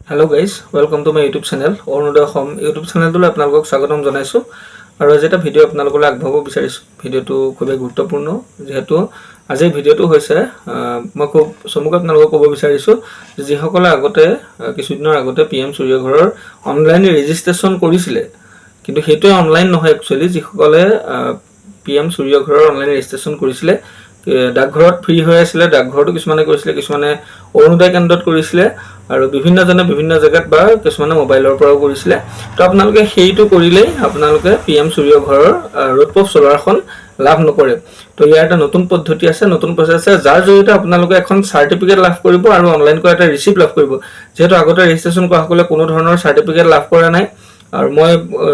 Hello guys, welcome to my YouTube channel. Orunodoy Home YouTube channel to আপোনালোকক স্বাগতম জনাইছো আৰু আজি এটা ভিডিও আপোনালোকলৈ আগবঢ়াব বিচাৰিছো। ভিডিওটো খুব গুৰুত্বপূৰ্ণ যেহেতু আজি ভিডিওটো হৈছে মই খুব সমগ্ৰ আপোনালোকক ক'ব বিচাৰিছো যে সকলে আগতে কিছুদিনৰ আগতে PM সূৰ্য ঘৰৰ অনলাইন ৰেজিষ্ট্ৰেচন কৰিছিলে কিন্তু হেতু অনলাইন নহয় একচুয়ালি যিসকলে PM সূৰ্য ঘৰৰ অনলাইন ৰেজিষ্ট্ৰেচন কৰিছিলে ডাকঘৰত ফ্ৰী হৈ আছিল ডাকঘৰটো কিছুমানে কৰিছিলে কিছুমানে অৰুণোদয় কেন্দ্ৰত কৰিছিলে আৰু বিভিন্ন জায়গাত বা কিছুমানে মোবাইলৰ পৰাও কৰিছিলে তো আপোনালোকে সেইটো কৰিলেই আপোনালোকে PM সূৰ্য ঘৰৰ ৰোড প্ৰুফ সোলাৰখন লাভ নকৰে তো ইয়াৰ এটা নতুন পদ্ধতি আছে নতুন প্ৰচেছ আছে যাৰ জৰিয়তে আপোনালোকে এখন সাৰ্টিফিকেট লাভ কৰিব আৰু অনলাইন কৰা এটা ৰিসিপ্ট লাভ কৰিব যেহেতু আগতে ৰেজিষ্ট্ৰেচন কৰা সকলে কোনো ধৰণৰ সাৰ্টিফিকেট লাভ কৰা নাই আৰু মই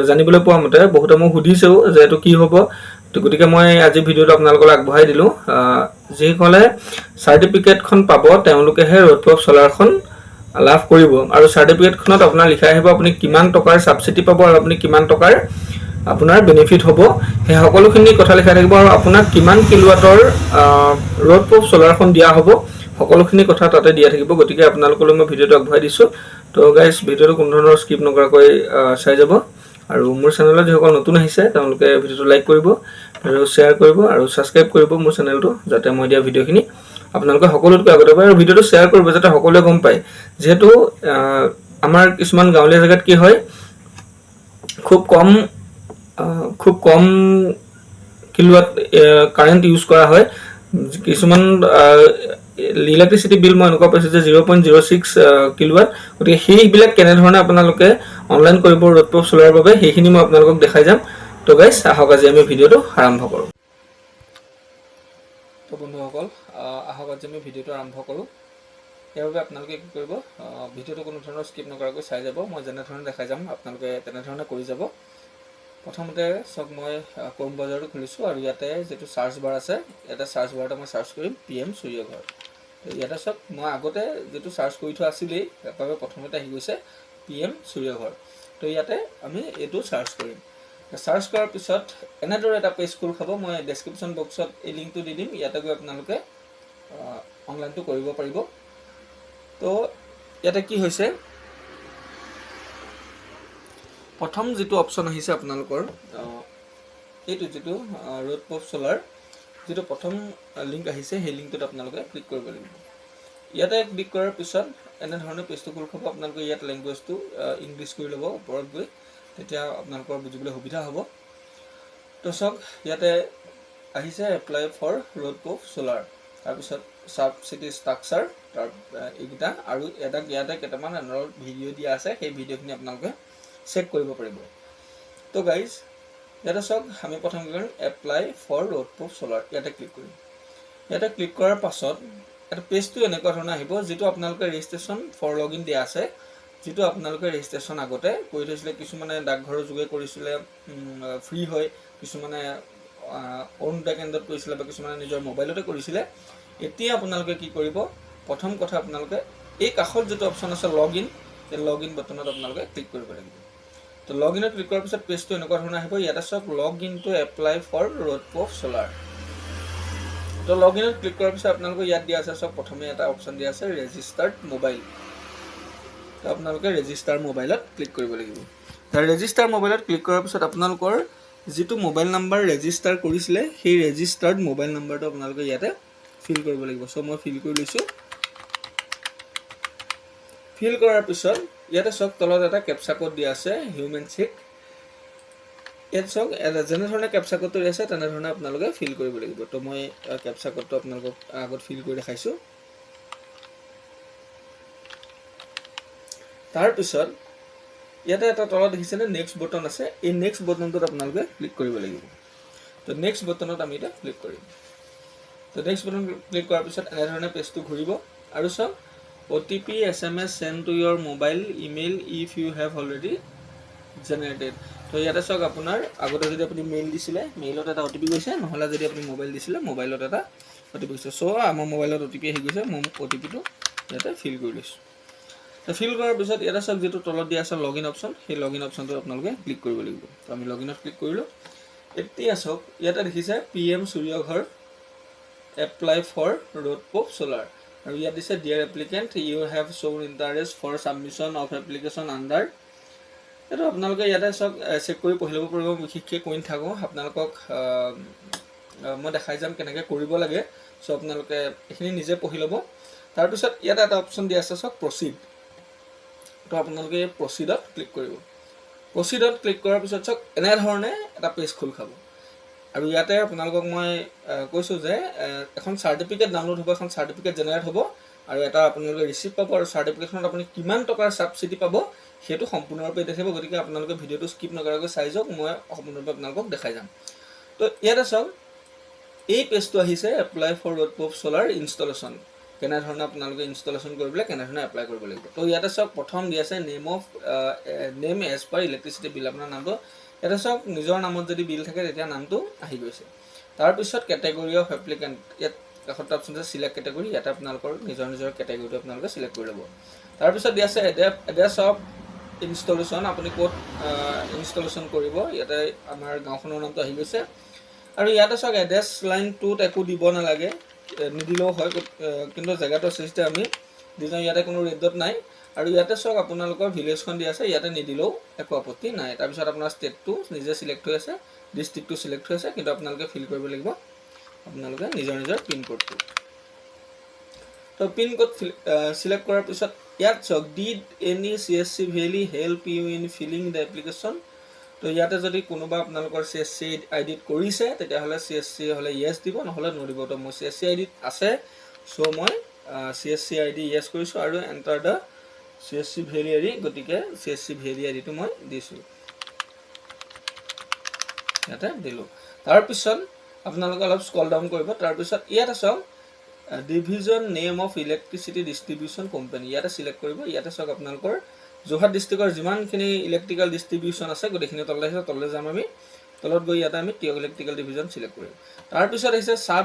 জানিবলৈ পোৱা মতে বহুতে মোক সুধিছেও যে এটো কি হ'ব তো গতিকে মই আজি ভিডিওটো আপোনালোকক আগবঢ়াই দিলো যেসকলে সাৰ্টিফিকেটখন পাব তেওঁলোকেহে ৰোড প্ৰুফ সোলাৰখন লাভ কৰিব আৰু সাৰ্টিফিকেটখনত আপোনাৰ লিখা আহিব আপুনি কিমান টকাৰ সাবসিডি পাব আৰু আপুনি কিমান টকাৰ আপোনাৰ বেনিফিট হ'ব হে সকলোখিনি কথা লিখা থাকিব আৰু আপোনাক কিমান কিলোৱাটৰ ৰোড প্ৰুফ সোলাৰখন দিয়া হ'ব সকলোখিনি কথা তাতে দিয়া থাকিব গতিকে আপোনালোকলৈ মই ভিডিওটো আগবঢ়াই দিছো তো গাইস ভিডিওটো কোনো ধৰণৰ স্কিপ নকৰাকৈ চাই যাব আৰু মোৰ চেনেলত যিসকল নতুন আহিছে তেওঁলোকে ভিডিওটো লাইক কৰিব আৰু শেয়াৰ কৰিব আৰু সাবস্ক্ৰাইব কৰিব মোৰ চেনেলটো যাতে মই দিয়া ভিডিওখিনি আপোনালোকে সকলোতকৈ আগতে পায় আৰু ভিডিওটো শেয়াৰ কৰিব যাতে সকলোৱে গম পায় যেহেতু আমাৰ কিছুমান গাঁৱলীয়া জায়গাত কি হয় খুব কম কিলোৱাট কাৰেন্ট ইউজ কৰা হয় কিছুমান ইলেক্ট্ৰিসিটি বিল মই এনেকুৱা পাইছো যে 0.06 কিলোৱাট গতিকে সেইবিলাক কেনে ধৰণে আপোনালোকে অনলাইন কৰিব ৰোড প্ৰুফ সোলাৰৰ বাবে সেইখিনি মই আপোনালোকক দেখাই যাম তো গাইস আহক আজি আমি ভিডিওটো আৰম্ভ কৰো তো বন্ধুসকল আহক আজি আমি ভিডিওটো আৰম্ভ কৰো ইয়াৰ বাবে আপোনালোকে কি কৰিব ভিডিওটো কোনো ধৰণৰ স্কিপ নকৰাকৈ চাই যাব মই যেনে ধৰণে দেখাই যাম আপোনালোকে তেনে ধৰণে কৰি যাব প্ৰথমতে সক মই ক্ৰোম ব্ৰাউজাৰটো খুলিছো আৰু ইয়াতে যেটো সাৰ্চ বাৰ আছে এটা সাৰ্চ বাৰটা মই সাৰ্চ কৰিম PM সূৰ্য ঘৰ ইয়াতে সক মই আগতে যেটো সাৰ্চ কৰি থোৱা আছিল এবাৰে প্ৰথমতে আহি গৈছে PM সূৰ্য ঘৰ তো ইয়াতে আমি এটো সাৰ্চ কৰিম সাৰ্চ কৰাৰ পিছত এনেদৰে এটা পেজ খোল খাব মই ডেসক্ৰিপচন বক্সত এই লিংকটো দি দিম ইয়াতে গৈ আপোনালোকে অনলাইনটো কৰিব পাৰিব তো ইয়াতে কি হৈছে প্ৰথম যেটো অপচন আহিছে আপোনালোকৰ এইটো যেটো ৰোড প্ৰুফ সোলাৰ যেটো প্ৰথম লিংক আহিছে সেই লিংকটোত আপোনালোকে ক্লিক কৰিব লাগিব ইয়াতে ক্লিক কৰাৰ পিছত এনে ধৰণে পেজটো খোল খাব আপোনালোকে ইয়াত ল্যাঙ্গুৱেজটো ইংলিছ কৰি ল'ব ওপৰত গৈ তেতিয়া আপোনালোকৰ বুজিবলৈ সুবিধা হ'ব তো সক ইয়াতে আহিছে apply for rooftop solar তাৰ পিছত সাবসিডি স্ট্ৰাকচাৰ তাৰ এইটা আৰু এটা ইয়াতে কেটামান আনৰ ভিডিও দিয়া আছে সেই ভিডিওখিনি আপোনালোকে চেক কৰিব পাৰিব তো গাইস ইয়াতে সক আমি প্ৰথম কৰিম apply for rooftop solar ইয়াতে ক্লিক কৰিম ইয়াতে ক্লিক কৰাৰ পাছত এটা পেজটো এনেকুৱা ধৰণৰ আহিব যেটো আপোনালোকে ৰেজিষ্ট্ৰেচন ফৰ লগইন দিয়া আছে যেটো আপোনালোকে ৰেজিষ্ট্ৰেচন আগতে কৰি থৈছিলে কিছুমানে ডাকঘৰৰ যোগে কৰিছিলে ফ্ৰী হয় কিছুমানে অৰুণোদয় কেন্দ্ৰত কৰিছিলে বা কিছুমানে নিজৰ মোবাইলতে কৰিছিলে এতিয়া আপোনালোকে কি কৰিব প্ৰথম কথা আপোনালোকে এই কাষত যেটো অপচন আছে লগইন এই লগইন বাটনত আপোনালোকে ক্লিক কৰিব লাগিব তো লগইনত ক্লিক কৰাৰ পিছত পেজটো এনেকুৱা ধৰণৰ আহিব ইয়াতে সব login to apply for rooftop solar তো লগইনত ক্লিক কৰাৰ পিছত আপোনালোকে ইয়াত দিয়া আছে সব প্ৰথমে এটা অপচন দিয়া আছে ৰেজিষ্টাৰ্ড মোবাইল তো আপোনালোকে ৰেজিষ্টাৰ মোবাইলত ক্লিক কৰিব লাগিব তাৰ ৰেজিষ্টাৰ মোবাইলত ক্লিক কৰাৰ পিছত আপোনালোকৰ যেটো মোবাইল নাম্বাৰ ৰেজিষ্টাৰ কৰিছিলে সেই ৰেজিষ্টাৰ্ড মোবাইল নাম্বাৰটো আপোনালোকে ইয়াতে ফিল কৰিব লাগিব সো মই ফিল কৰি লৈছো ফিল কৰাৰ পিছত ইয়াতে সক তলত এটা ক্যাপচা কোড দিয়া আছে হিউম্যান চেক ইয়াত সক যেনে ধৰণে ক্যাপচা কোডটো আছে তেনে ধৰণে আপোনালোকে ফিল কৰিব লাগিব তো মই ক্যাপচা কোডটো আপোনালোকক আগত ফিল কৰি দেখাইছো তাৰ পিছত ইয়াতে এটা তলত দেখিছেনে নেক্সট বটন আছে এই নেক্সট বটনটোত আপোনালোকে ক্লিক কৰিব লাগিব তো নেক্সট বটনত আমি এটা ক্লিক কৰিম তো নেক্সট বটন ক্লিক কৰাৰ পিছত এনে ধৰণে পেজটো ঘূৰিব আৰু সব OTP SMS send to your mobile email if you have already generated তো ইয়াতে সক আপোনাৰ আগতে যদি আপুনি মেইল দিছিলে মেইলত এটা OTP গৈছে নহলে যদি আপুনি মোবাইল দিছিলে মোবাইলত এটা OTP গৈছে সো আমাৰ মোবাইলত OTP আহি গৈছে মই OTP টো ইয়াতে ফিল কৰি লৈছো তো ফিল কৰাৰ পিছত ইয়াতে সক যেটো তলত দিয়া আছে লগইন অপচন সেই লগইন অপচনটো আপোনালোকে ক্লিক কৰিব লাগিব তো আমি লগইনত ক্লিক কৰিলো এতিয়া সক ইয়াতে দেখিছে PM Surya Ghar apply for rooftop solar আৰু ইয়াত দিছে dear applicant you have shown interest for submission of application under. এইটো আপোনালোকে ইয়াতে চাওক চেক কৰি পঢ়ি ল'ব পাৰিব। বিশেষকৈ কৈ নাথাকোঁ, আপোনালোকক মই দেখাই যাম কেনেকৈ কৰিব লাগে। চ' আপোনালোকে এইখিনি নিজে পঢ়ি ল'ব। তাৰপিছত ইয়াতে এটা অপশ্যন দিয়া আছে চাওক প্ৰচিড। তো আপোনালোকে প্ৰচিডত ক্লিক কৰিব। প্ৰচিডত ক্লিক কৰাৰ পিছত চাওক এনেধৰণে এটা পেজ খোল খাব। আৰু ইয়াতে আপোনালোকক মই কৈছোঁ যে এখন চাৰ্টিফিকেট ডাউনলোড হ'ব, এখন চাৰ্টিফিকেট জেনেৰেট হ'ব, আৰু এটা আপোনালোকে ৰিচিপ্ট পাব, আৰু চাৰ্টিফিকেটখনত আপুনি কিমান টকাৰ ছাবচিডি পাব সেইটো সম্পূৰ্ণৰূপে দেখাব। গতিকে আপোনালোকে ভিডিঅ'টো স্কিপ নকৰাকৈ চাই যাওক, মই সম্পূৰ্ণৰূপে আপোনালোকক দেখাই যাম। তো ইয়াতে চাওক এই পেজটো আহিছে এপ্লাই ফৰ ৰোডপ্ৰুফ চ'লাৰ ইনষ্টলেশ্যন। কেনেধৰণে আপোনালোকে ইনষ্টলেশ্যন কৰিবলৈ কেনেধৰণে এপ্লাই কৰিব লাগিব। তো ইয়াতে চাওক প্ৰথম দি আছে name as per electricity bill, আপোনাৰ নামটো। ইয়াতে চাওক নিজৰ নামত যদি বিল থাকে তেতিয়া নামটো আহি গৈছে। তাৰপিছত কেটেগৰী অফ এপ্লিকেণ্ট, ইয়াত কাষত অপশ্যন আছে চিলেক্ট কেটেগৰী। ইয়াতে আপোনালোকৰ নিজৰ কেটেগৰীটো আপোনালোকে চিলেক্ট কৰি ল'ব। তাৰপিছত দি আছে এড্ৰেছ অফ ইনষ্টলেশ্যন, আপুনি ক'ত ইনষ্টলেশ্যন কৰিব। ইয়াতে আমাৰ গাঁওখনৰ নামটো আহি গৈছে। আৰু ইয়াতে চাওক এড্ৰেছ লাইন 2ত একো দিব নালাগে, নিদিলেও হয়, কিন্তু জেগাটো সৃষ্টি আমি দি যাওঁ। ইয়াতে কোনো ৰেড ডট নাই। আৰু ইয়াতে চাওক আপোনালোকৰ ভিলেজখন দি আছে, ইয়াতে নিদিলেও একো আপত্তি নাই। তাৰপিছত আপোনাৰ ষ্টেটটো নিজে চিলেক্ট হৈ আছে, ডিষ্ট্ৰিক্টটো চিলেক্ট হৈ আছে, কিন্তু আপোনালোকে ফিল কৰিব লাগিব আপোনালোকে নিজৰ পিনক'ডটো। তো পিনক'ড চিলেক্ট কৰাৰ পিছত ইয়াত চাওক did any CSC VLE help you in filling the application. তো ইয়াতে যদি কোনোবা আপোনালোকৰ CSC আইডিত কৰিছে তেতিয়াহ'লে CSC হ'লে য়েছ দিব, নহ'লে নদিব। তো মই CSC আইডিত আছে, চ' মই CSC আইডি য়েছ কৰিছোঁ আৰু enter the CSC valley ID, গতিকে CSC ভেলি আইডিটো মই দিছোঁ, ইয়াতে দিলোঁ। তাৰপিছত আপোনালোকে অলপ স্ক্ৰল ডাউন কৰিব। তাৰপিছত ইয়াতে চাওক division name of electricity distribution company, ইয়াতে চিলেক্ট কৰিব। ইয়াতে চাওক আপোনালোকৰ যোৰহাট ডিষ্ট্ৰিক্টৰ যিমানখিনি ইলেক্ট্ৰিকেল ডিষ্ট্ৰিবিউশ্যন আছে গোটেইখিনি তললৈ আহিছে। তললৈ যাম আমি, তলত গৈ ইয়াতে আমি টিয়ক ইলেক্ট্ৰিকেল ডিভিজন চিলেক্ট কৰিম। তাৰপিছত আহিছে চাব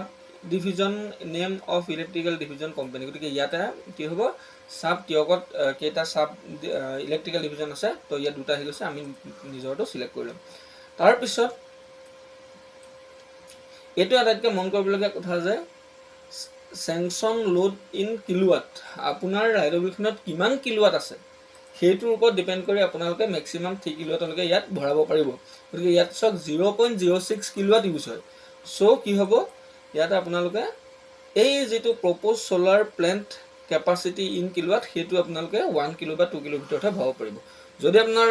division name of electrical division company, গতিকে ইয়াতে কি হ'ব চাব টিয়কত কেইটা চাব ইলেক্ট্ৰিকেল ডিভিজন আছে, তো ইয়াত দুটা আহি গৈছে, আমি নিজৰটো চিলেক্ট কৰি ল'ম। তাৰপিছত এইটো আটাইতকৈ মন কৰিবলগীয়া কথা যে চেংচন লোড ইন কিলোৱাট, আপোনাৰ লাইটৰ বিলখনত কিমান কিলোৱাট আছে সেইটোৰ ওপৰত ডিপেণ্ড কৰি আপোনালোকে মেক্সিমাম 3 কিলোৱাটলৈকে ইয়াত ভৰাব পাৰিব। গতিকে ইয়াত চাওক 0.06 কিলোৱাট ইউজ হয়। চ' কি হ'ব ইয়াতে আপোনালোকে এই যিটো propose solar plant capacity in kilowatt সেইটো আপোনালোকে 1 কিলো বা 2 কিলোৰ ভিতৰতহে ভৰাব পাৰিব। যদি আপোনাৰ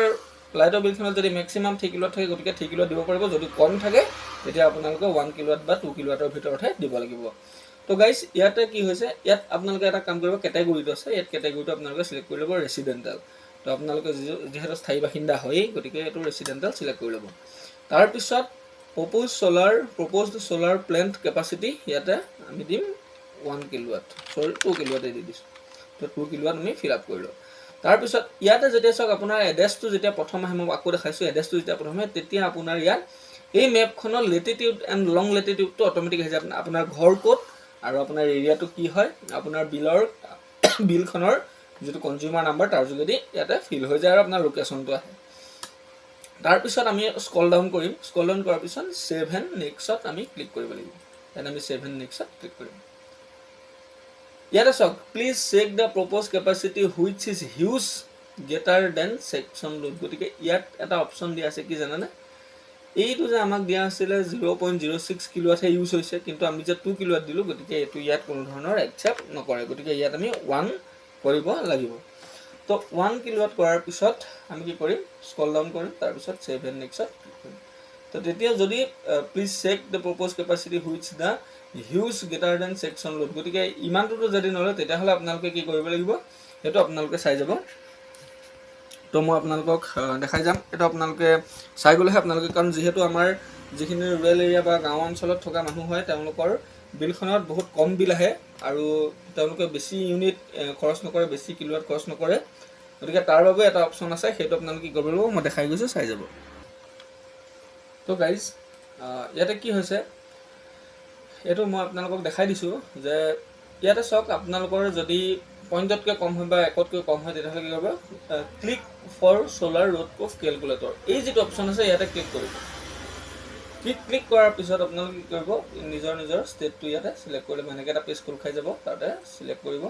লাইটৰ বিলখনত যদি মেক্সিমাম 3 কিলোৱাট থাকে গতিকে 3 কিলোৱাট দিব পাৰিব, যদি কম থাকে তেতিয়া আপোনালোকে 1 কিলোৱাট বা 2 কিলোৱাটৰ ভিতৰতহে দিব লাগিব। তো গাইজ ইয়াতে কি হৈছে, ইয়াত আপোনালোকে এটা কাম কৰিব, কেটেগৰীটো আছে, ইয়াত কেটেগৰীটো আপোনালোকে চিলেক্ট কৰি ল'ব ৰেচিডেণ্টেল। তো আপোনালোকে যিহেতু স্থায়ী বাসিন্দা হয়েই গতিকে এইটো ৰেচিডেণ্টেল চিলেক্ট কৰি ল'ব। তাৰপিছত প্ৰপ'জড চ'লাৰ প্লেণ্ট কেপাচিটি ইয়াতে আমি দিম 1 কিলোৱাট, 2 কিলোৱাটে দি দিছোঁ। তো 2 কিলোৱাট আমি ফিল আপ কৰি লওঁ। তাৰপিছত ইয়াতে যেতিয়া চাওক আপোনাৰ এড্ৰেছটো যেতিয়া প্ৰথম আহে, মই আকৌ দেখাইছোঁ, এড্ৰেছটো যেতিয়া প্ৰথম আহে তেতিয়া আপোনাৰ ইয়াত এই মেপখনৰ লেটিটিউড এণ্ড লং লেটিটিউডটো অট'মেটিক আহি যায়। আপোনাৰ ঘৰ ক'ত আৰু আপোনাৰ এৰিয়াটো কি হয়, আপোনাৰ বিলখনৰ যিটো কনজিউমাৰ নাম্বাৰ তাৰ যোগেদি ইয়াতে ফিল হৈ যায় আৰু আপোনাৰ লোকেশ্যনটো আহে। তাৰপিছত আমি স্ক্ৰল ডাউন কৰিম। স্ক্ৰল ডাউন কৰাৰ পিছত ছেভ এণ্ড নেক্সটত আমি ক্লিক কৰিব লাগিব। ইয়াত আমি ছেভ এণ্ড নেক্সটত ক্লিক কৰিম। ইয়াতে চাওক please check the proposed capacity which is huge greater than sanction load. গতিকে ইয়াত এটা অপশ্যন দিয়া আছে কি জানেনে, এইটো যে আমাক দিয়া আছিলে 0.06 কিলোৱাটহে ইউজ হৈছে, কিন্তু আমি যে 2 কিলোৱাট দিলোঁ গতিকে এইটো ইয়াত কোনো ধৰণৰ একচেপ্ট নকৰে। গতিকে ইয়াত আমি 1 কৰিব লাগিব। তো 1 কিলোৱাট কৰাৰ পিছত আমি কি কৰিম, স্ক্ৰল ডাউন কৰিম, তাৰপিছত ছেভ এণ্ড নেক্সটত ক্লিক কৰিম। তো তেতিয়া যদি please check the proposed capacity which the huge greater than sanction load, গতিকে ইমানটোতো যদি নলয় তেতিয়াহ'লে আপোনালোকে কি কৰিব লাগিব সেইটো আপোনালোকে চাই যাব। তো মই আপোনালোকক দেখাই যাম, এইটো আপোনালোকে চাই গ'লেহে আপোনালোকে, কাৰণ যিহেতু আমাৰ যিখিনি ৰুৰেল এৰিয়া বা গাঁও অঞ্চলত থকা মানুহ হয় তেওঁলোকৰ বিলখনত বহুত কম বিল আহে আৰু তেওঁলোকে বেছি ইউনিট খৰচ নকৰে, বেছি কিলোৱাট খৰচ নকৰে। গতিকে তাৰ বাবে এটা অপশ্যন আছে, সেইটো আপোনালোকে কি কৰিব লাগিব মই দেখাই গৈছোঁ, চাই যাব। তো গাইজ ইয়াতে কি হৈছে এইটো মই আপোনালোকক দেখাই দিছোঁ যে ইয়াতে চাওক আপোনালোকৰ যদি পইণ্টতকৈ কম হয় বা 1তকৈ কম হয় তেতিয়াহ'লে কি কৰিব, click for solar rooftop calculator এই যিটো অপশ্যন আছে ইয়াতে ক্লিক কৰিব। ক্লিক কৰাৰ পিছত আপোনালোকে কি কৰিব নিজৰ ষ্টেটটো ইয়াতে চিলেক্ট কৰি ল'ব এনেকৈ এটা পেজ খোল খাই যাব তাতে চিলেক্ট কৰিব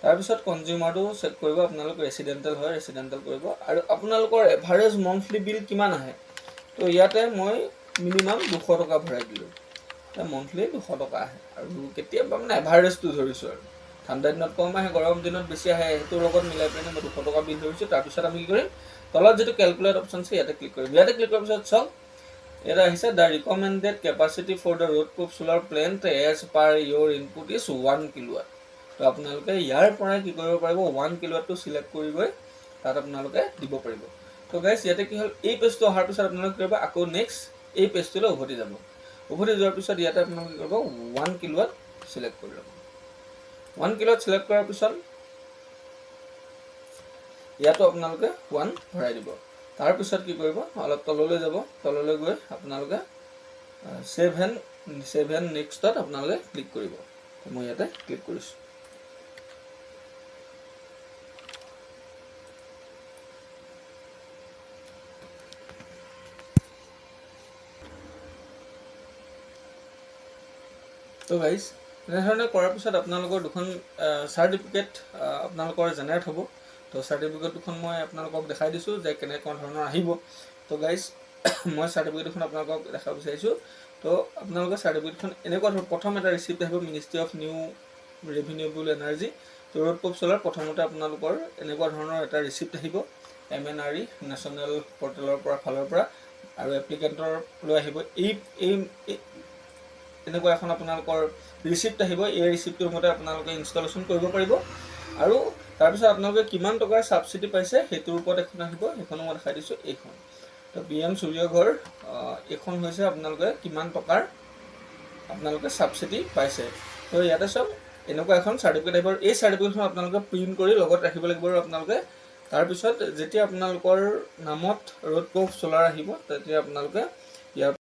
তাৰপিছত কনজিউমাৰটো চেক কৰিব আপোনালোক ৰেচিডেণ্টেল হয় ৰেচিডেণ্টেল কৰিব আৰু আপোনালোকৰ এভাৰেজ মন্থলি বিল কিমান আহে তো ইয়াতে মই মিনিমাম 200 টকা ভৰাই দিলোঁ মন্থলি 200 টকা আহে আৰু কেতিয়াবা মানে এভাৰেজটো ধৰিছোঁ আৰু ঠাণ্ডা দিনত কম আহে গৰম দিনত বেছি আহে সেইটোৰ লগত মিলাই পিনে মই 200 টকা বিল ধৰিছোঁ তাৰপিছত আমি কি কৰিম তলত যিটো কেলকুলেট অপশ্যন আছে ইয়াতে ক্লিক কৰিম ইয়াতে ক্লিক কৰাৰ পিছত চাওক এটা আহিছে the recommended capacity for the rooftop solar plant as per your input is 1 kilowatt তো আপোনালোকে ইয়াৰ পৰাই কি কৰিব পাৰিব 1 কিলোৱাটটো চিলেক্ট কৰি গৈ তাত আপোনালোকে দিব পাৰিব তো গাইজ ইয়াতে কি হ'ল এই পেজটো অহাৰ পিছত আপোনালোকে কৰিব আকৌ নেক্সট এই পেজটোলৈ উভতি যাব উভতি যোৱাৰ পিছত ইয়াতে আপোনালোকে কৰিব 1 কিলোৱাট চিলেক্ট কৰি ল'ব 1 কিলোৱাট চিলেক্ট কৰাৰ পিছত ইয়াতো আপোনালোকে 1 ভৰাই দিব তাৰপিছত কি কৰিব অলপ তললৈ যাব তললৈ গৈ আপোনালোকে সেভ এণ্ড নেক্সটত আপোনালোকে ক্লিক কৰিব মই ইয়াতে ক্লিক কৰিছোঁ তো গাইজ এনেধৰণে কৰাৰ পিছত আপোনালোকৰ দুখন চাৰ্টিফিকেট আপোনালোকৰ জেনেৰেট হ'ব তো চাৰ্টিফিকেট দুখন মই আপোনালোকক দেখাই দিছোঁ যে কেনেকুৱা ধৰণৰ আহিব তো গাইজ মই চাৰ্টিফিকেট দুখন আপোনালোকক দেখাব বিচাৰিছোঁ তো আপোনালোকৰ চাৰ্টিফিকেটখন এনেকুৱা ধৰণৰ প্ৰথম এটা ৰিচিপ্ট আহিব ministry of new renewable energy তো ৰোড প্ৰুফ চ'লাৰ প্ৰথমতে আপোনালোকৰ এনেকুৱা ধৰণৰ এটা ৰিচিপ্ট আহিব MNRE নেশ্যনেল পৰ্টেলৰ পৰা ফালৰ পৰা আৰু এপ্লিকেণ্টৰ লৈ আহিব এই এনেকুৱা এখন আপোনালোকৰ ৰিচিপ্ট আহিব এই ৰিচিপ্টটোৰ মতে আপোনালোকে ইনষ্টলেশ্যন কৰিব পাৰিব আৰু তাৰপিছত আপোনালোকে কিমান টকাৰ ছাবচিডি পাইছে সেইটোৰ ওপৰত এখন আহিব সেইখনো মই দেখাই দিছোঁ এইখন তো PM সূৰ্যঘৰ এইখন হৈছে আপোনালোকে কিমান টকাৰ আপোনালোকে ছাবচিডি পাইছে তো ইয়াতে চব এনেকুৱা এখন চাৰ্টিফিকেট আহিব এই চাৰ্টিফিকেটখন আপোনালোকে প্ৰিণ্ট কৰি লগত ৰাখিব লাগিব আৰু আপোনালোকে তাৰপিছত যেতিয়া আপোনালোকৰ নামত ৰোড প্ৰুফ চ'লাৰ আহিব তেতিয়া আপোনালোকে ইয়াৰ